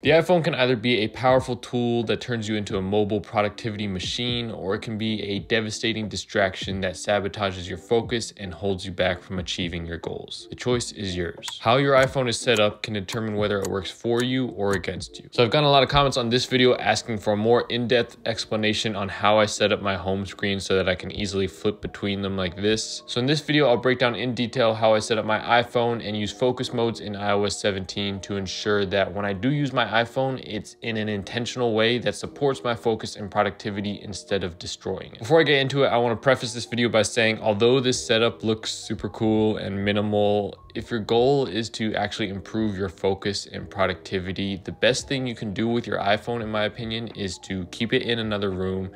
The iPhone can either be a powerful tool that turns you into a mobile productivity machine, or it can be a devastating distraction that sabotages your focus and holds you back from achieving your goals. The choice is yours. How your iPhone is set up can determine whether it works for you or against you. So I've gotten a lot of comments on this video asking for a more in-depth explanation on how I set up my home screen so that I can easily flip between them like this. So in this video, I'll break down in detail how I set up my iPhone and use focus modes in iOS 17 to ensure that when I do use my iPhone, it's in an intentional way that supports my focus and productivity instead of destroying it. Before I get into it, I want to preface this video by saying, although this setup looks super cool and minimal, if your goal is to actually improve your focus and productivity, the best thing you can do with your iPhone, in my opinion, is to keep it in another room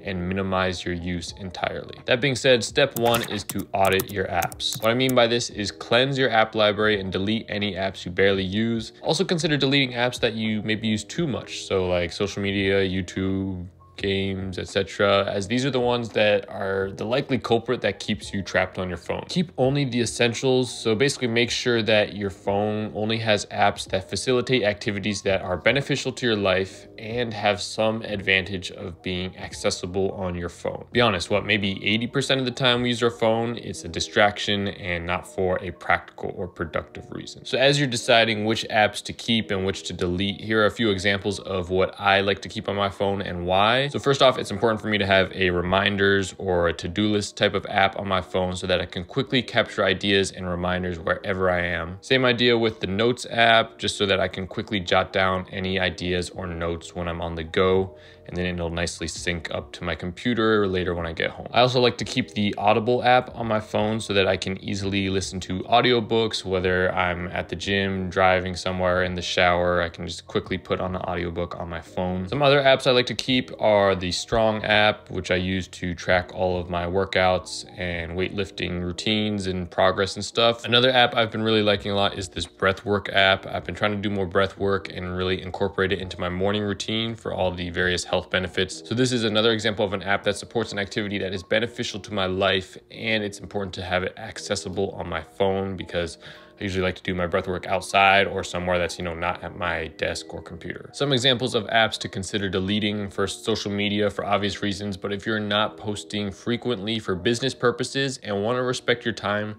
and minimize your use entirely. That being said, step one is to audit your apps. What I mean by this is cleanse your app library and delete any apps you barely use. Also consider deleting apps that you maybe use too much. So like social media, YouTube, games, etc., as these are the ones that are the likely culprit that keeps you trapped on your phone. Keep only the essentials. So basically make sure that your phone only has apps that facilitate activities that are beneficial to your life and have some advantage of being accessible on your phone. Be honest, maybe 80% of the time we use our phone, it's a distraction and not for a practical or productive reason. So as you're deciding which apps to keep and which to delete, here are a few examples of what I like to keep on my phone and why. So first off, it's important for me to have a reminders or a to-do list type of app on my phone so that I can quickly capture ideas and reminders wherever I am. Same idea with the notes app, just so that I can quickly jot down any ideas or notes when I'm on the go, and then it'll nicely sync up to my computer later when I get home. I also like to keep the Audible app on my phone so that I can easily listen to audiobooks, whether I'm at the gym, driving somewhere, in the shower. I can just quickly put on an audiobook on my phone. Some other apps I like to keep are the Strong app, which I use to track all of my workouts and weightlifting routines and progress and stuff. Another app I've been really liking a lot is this breathwork app. I've been trying to do more breath work and really incorporate it into my morning routine for all the various health benefits. So this is another example of an app that supports an activity that is beneficial to my life, and it's important to have it accessible on my phone because I usually like to do my breath work outside or somewhere that's, not at my desk or computer. Some examples of apps to consider deleting: for social media, for obvious reasons, but if you're not posting frequently for business purposes and want to respect your time,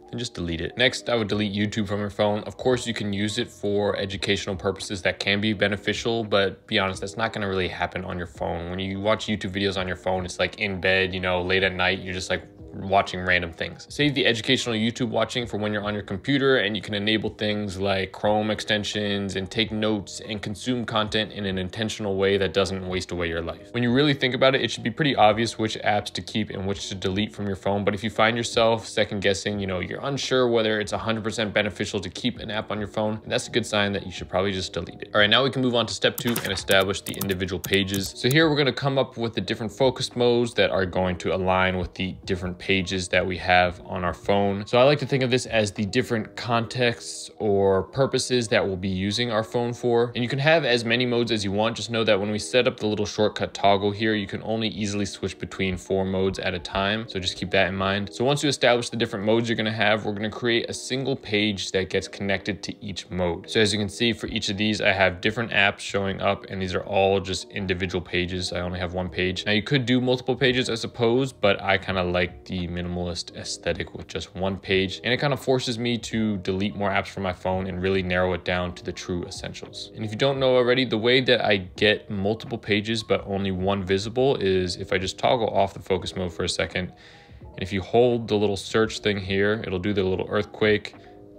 then just delete it. Next, I would delete YouTube from your phone. Of course, you can use it for educational purposes that can be beneficial, but be honest, that's not gonna really happen on your phone. When you watch YouTube videos on your phone, it's like in bed, late at night, you're just like watching random things. Save the educational YouTube watching for when you're on your computer, and you can enable things like Chrome extensions and take notes and consume content in an intentional way that doesn't waste away your life. When you really think about it, it should be pretty obvious which apps to keep and which to delete from your phone. But if you find yourself second guessing, you're unsure whether it's 100% beneficial to keep an app on your phone, and that's a good sign that you should probably just delete it. All right, now we can move on to step 2 and establish the individual pages. So here we're going to come up with the different focus modes that are going to align with the different pages that we have on our phone. So I like to think of this as the different contexts or purposes that we'll be using our phone for. And you can have as many modes as you want. Just know that when we set up the little shortcut toggle here, you can only easily switch between 4 modes at a time. So just keep that in mind. So once you establish the different modes you're going to have, we're going to create a single page that gets connected to each mode. So as you can see, for each of these, I have different apps showing up, and these are all just individual pages. I only have one page. Now you could do multiple pages, I suppose, but I kind of like the minimalist aesthetic with just one page, and it kind of forces me to delete more apps from my phone and really narrow it down to the true essentials. And if you don't know already, the way that I get multiple pages but only one visible is if I just toggle off the focus mode for a second, and if you hold the little search thing here, it'll do the little earthquake.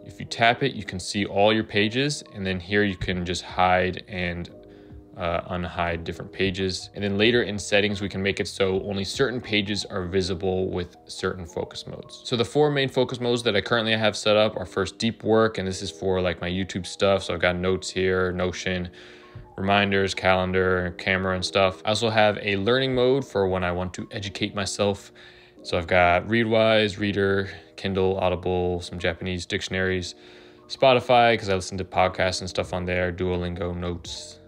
If you tap it, you can see all your pages, and then here you can just hide and unhide different pages. And then later in settings, we can make it so only certain pages are visible with certain focus modes. So the 4 main focus modes that I currently have set up are: first, deep work, and this is for like my YouTube stuff. So I've got notes here, Notion, reminders, calendar, camera and stuff. I also have a learning mode for when I want to educate myself. So I've got Readwise, Reader, Kindle, Audible, some Japanese dictionaries, Spotify, because I listen to podcasts and stuff on there, Duolingo, Notes,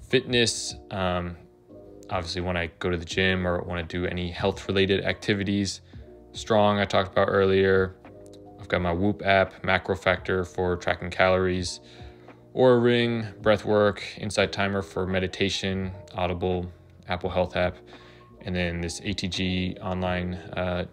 Fitness, obviously when I go to the gym or want to do any health related activities. Strong, I talked about earlier. I've got my Whoop app, Macro Factor for tracking calories. Aura Ring, breathwork, insight timer for meditation, Audible, Apple Health app, and then this ATG online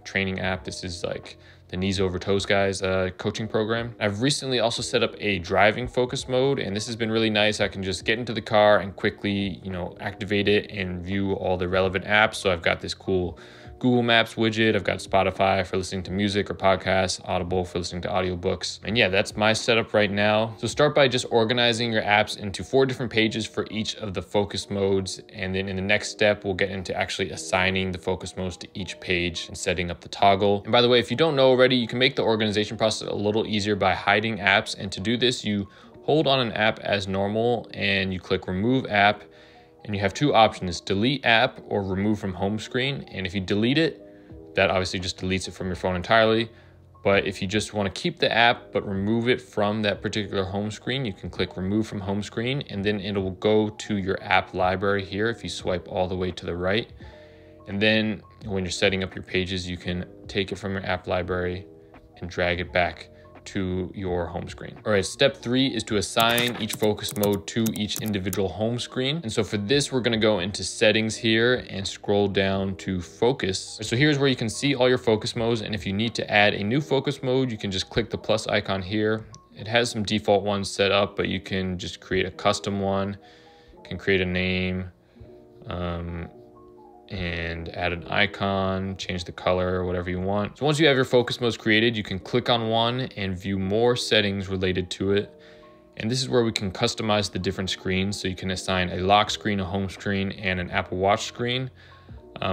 training app. This is like the Knees Over Toes guys coaching program. I've recently also set up a driving focus mode, and this has been really nice. I can just get into the car and quickly, activate it and view all the relevant apps. So I've got this cool Google Maps widget. I've got Spotify for listening to music or podcasts, Audible for listening to audiobooks. And yeah, that's my setup right now. So start by just organizing your apps into 4 different pages for each of the focus modes. And then in the next step, we'll get into actually assigning the focus modes to each page and setting up the toggle. And by the way, if you don't know already, you can make the organization process a little easier by hiding apps. And to do this, you hold on an app as normal and you click remove app. And you have 2 options, delete app or remove from home screen. And if you delete it, that obviously just deletes it from your phone entirely. But if you just want to keep the app but remove it from that particular home screen, you can click remove from home screen, and then it will go to your app library here if you swipe all the way to the right. And then when you're setting up your pages, you can take it from your app library and drag it back to your home screen. All right, step 3 is to assign each focus mode to each individual home screen. And so for this, we're gonna go into settings here and scroll down to focus. So here's where you can see all your focus modes. And if you need to add a new focus mode, you can just click the plus icon here. It has some default ones set up, but you can just create a custom one. You can create a name, and add an icon, change the color, whatever you want. So once you have your focus modes created, you can click on one and view more settings related to it. And this is where we can customize the different screens. So you can assign a lock screen, a home screen, and an Apple Watch screen.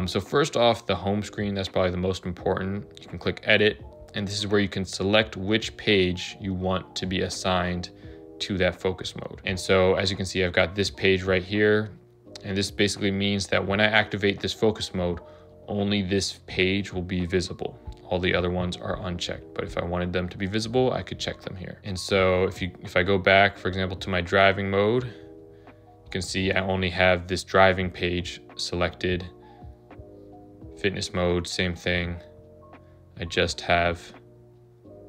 So first off, the home screen, that's probably the most important. You can click edit, and this is where you can select which page you want to be assigned to that focus mode. And so as you can see, I've got this page right here. And this basically means that when I activate this focus mode, only this page will be visible. All the other ones are unchecked, but if I wanted them to be visible, I could check them here. And so if I go back, for example, to my driving mode, you can see I only have this driving page selected. Fitness mode, same thing. I just have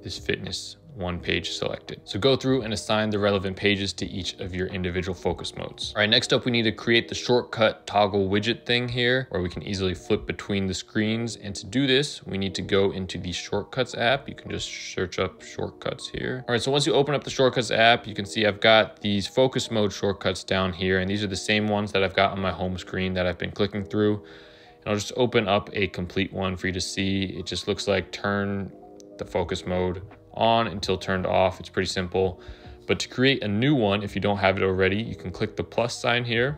this fitness one page selected. So go through and assign the relevant pages to each of your individual focus modes. All right, next up, we need to create the shortcut toggle widget thing here where we can easily flip between the screens. And to do this, we need to go into the shortcuts app. You can just search up shortcuts here. All right, so once you open up the shortcuts app, you can see I've got these focus mode shortcuts down here. And these are the same ones that I've got on my home screen that I've been clicking through. And I'll just open up a complete one for you to see. It just looks like turn the focus mode on until turned off. It's pretty simple. But to create a new one, if you don't have it already, you can click the plus sign here.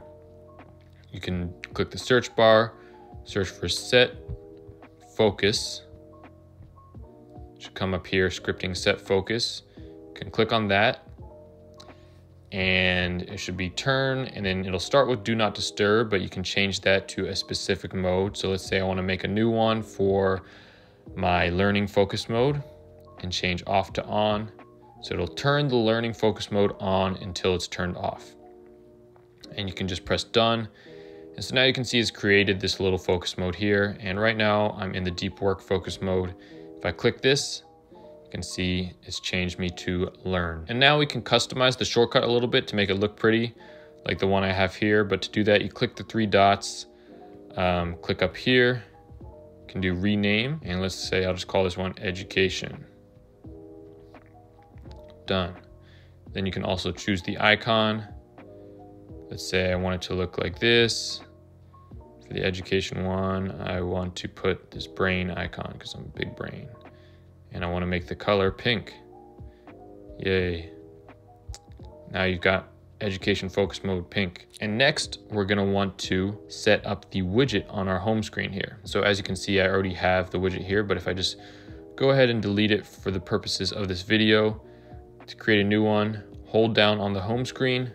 You can click the search bar, search for set focus. It should come up here, scripting set focus. You can click on that and it should be turn, and then it'll start with do not disturb, but you can change that to a specific mode. So let's say I want to make a new one for my learning focus mode and change off to on. So it'll turn the learning focus mode on until it's turned off. And you can just press done. And so now you can see it's created this little focus mode here. And right now I'm in the deep work focus mode. If I click this, you can see it's changed me to learn. And now we can customize the shortcut a little bit to make it look pretty, like the one I have here. But to do that, you click the 3 dots, click up here, you can do rename. And let's say I'll just call this one education. Done. Then you can also choose the icon. Let's say I want it to look like this. For the education one, I want to put this brain icon because I'm a big brain. And I want to make the color pink. Yay. Now you've got education focus mode pink. And next, we're going to want to set up the widget on our home screen here. So as you can see, I already have the widget here, but if I just go ahead and delete it for the purposes of this video, to create a new one, hold down on the home screen,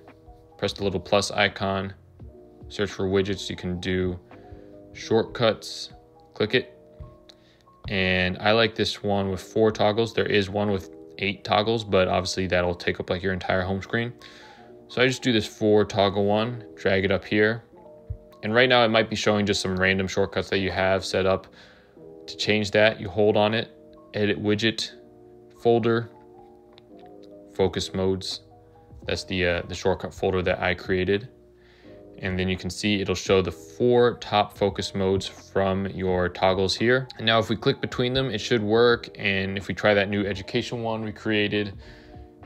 press the little plus icon, search for widgets. You can do shortcuts, click it. And I like this one with 4 toggles. There is one with 8 toggles, but obviously that'll take up like your entire home screen. So I just do this 4 toggle one, drag it up here. And right now it might be showing just some random shortcuts that you have set up. To change that, you hold on it, edit widget, folder, focus modes, That's the shortcut folder that I created. And then you can see it'll show the 4 top focus modes from your toggles here. And now if we click between them, it should work. And if we try that new education one we created,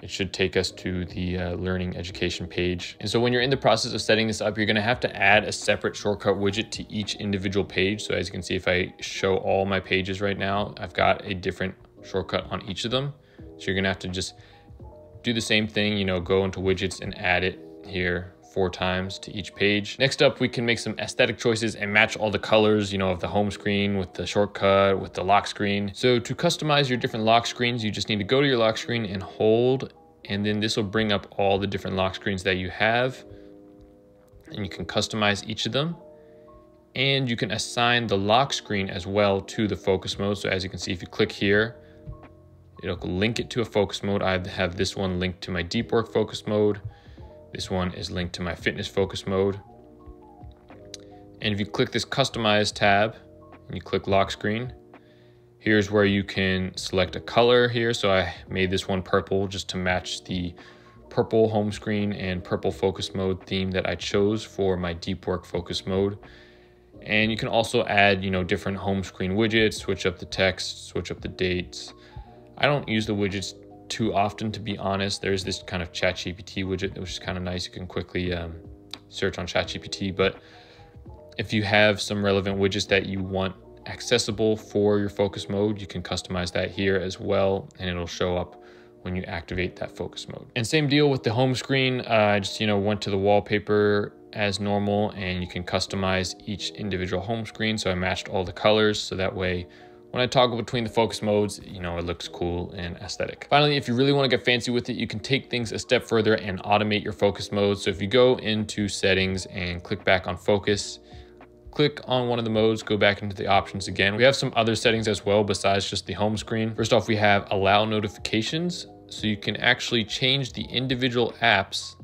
it should take us to the learning education page. And so when you're in the process of setting this up, you're gonna have to add a separate shortcut widget to each individual page. So as you can see, if I show all my pages right now, I've got a different shortcut on each of them. So you're gonna have to just do the same thing, you know, go into widgets and add it here 4 times to each page. Next up, we can make some aesthetic choices and match all the colors, you know, of the home screen with the shortcut, with the lock screen. So to customize your different lock screens, you just need to go to your lock screen and hold, and then this will bring up all the different lock screens that you have, and you can customize each of them. And you can assign the lock screen as well to the focus mode. So as you can see, if you click here, it'll link it to a focus mode. I have this one linked to my deep work focus mode. This one is linked to my fitness focus mode. And if you click this customize tab and you click lock screen, here's where you can select a color here. So I made this one purple just to match the purple home screen and purple focus mode theme that I chose for my deep work focus mode. And you can also add, you know, different home screen widgets, switch up the text, switch up the dates. I don't use the widgets too often, to be honest. There's this kind of ChatGPT widget, which is kind of nice. You can quickly search on ChatGPT, but if you have some relevant widgets that you want accessible for your focus mode, you can customize that here as well, and it'll show up when you activate that focus mode. And same deal with the home screen. I just, you know, went to the wallpaper as normal, and you can customize each individual home screen. So I matched all the colors, so that way when I toggle between the focus modes, you know, it looks cool and aesthetic. Finally, if you really want to get fancy with it, you can take things a step further and automate your focus modes. So if you go into settings and click back on focus, click on one of the modes, go back into the options again. We have some other settings as well besides just the home screen. First off, we have allow notifications. So you can actually change the individual apps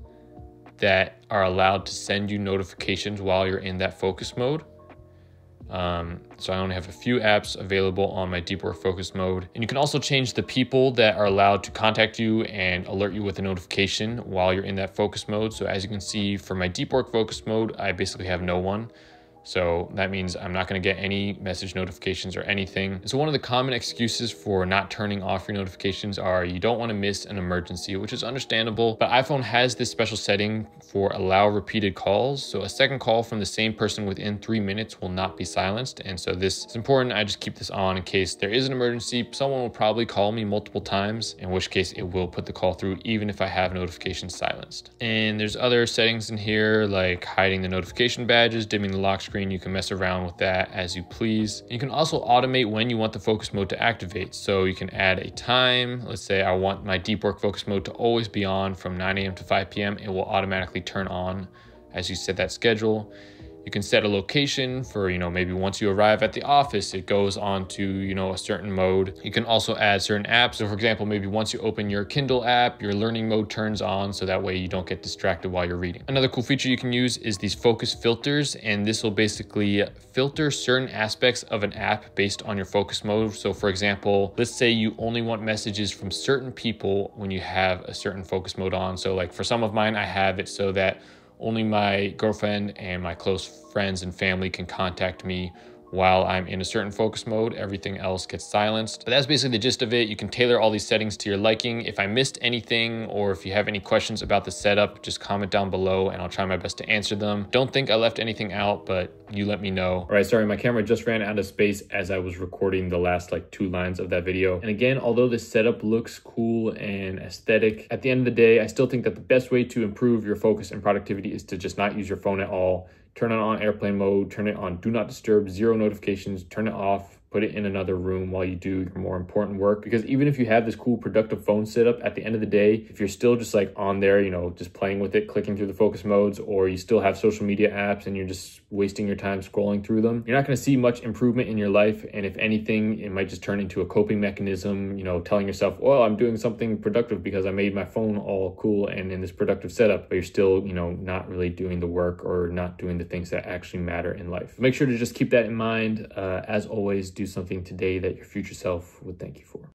that are allowed to send you notifications while you're in that focus mode. So I only have a few apps available on my deep work focus mode. And you can also change the people that are allowed to contact you and alert you with a notification while you're in that focus mode. So as you can see, for my deep work focus mode, I basically have no one. So that means I'm not going to get any message notifications or anything. So one of the common excuses for not turning off your notifications are you don't want to miss an emergency, which is understandable, but iPhone has this special setting for allow repeated calls. So a second call from the same person within 3 minutes will not be silenced. And so this is important. I just keep this on in case there is an emergency. Someone will probably call me multiple times, in which case it will put the call through even if I have notifications silenced. And there's other settings in here like hiding the notification badges, dimming the lock screen. You can mess around with that as you please. You can also automate when you want the focus mode to activate. So you can add a time. Let's say I want my deep work focus mode to always be on from 9 a.m. to 5 p.m. It will automatically turn on as you set that schedule. You can set a location for, you know, maybe once you arrive at the office, it goes on to, you know, a certain mode. You can also add certain apps. So for example, maybe once you open your Kindle app, your learning mode turns on, so that way you don't get distracted while you're reading. Another cool feature you can use is these focus filters, and this will basically filter certain aspects of an app based on your focus mode. So for example, let's say you only want messages from certain people when you have a certain focus mode on. So like for some of mine, I have it so that only my girlfriend and my close friends and family can contact me while I'm in a certain focus mode. Everything else gets silenced. But that's basically the gist of it. You can tailor all these settings to your liking. If I missed anything or if you have any questions about the setup, just comment down below and I'll try my best to answer them. Don't think I left anything out, but you let me know. All right, sorry, my camera just ran out of space as I was recording the last like 2 lines of that video. And again, although this setup looks cool and aesthetic, at the end of the day, I still think that the best way to improve your focus and productivity is to just not use your phone at all. Turn it on airplane mode, turn it on do not disturb, 0 notifications, turn it off, put it in another room while you do your more important work. Because even if you have this cool productive phone setup, at the end of the day, if you're still just like on there, you know, just playing with it, clicking through the focus modes, or you still have social media apps and you're just wasting your time scrolling through them, you're not going to see much improvement in your life. And if anything, it might just turn into a coping mechanism, you know, telling yourself, well, I'm doing something productive because I made my phone all cool and in this productive setup, but you're still, you know, not really doing the work or not doing the things that actually matter in life. Make sure to just keep that in mind. As always, do something today that your future self would thank you for.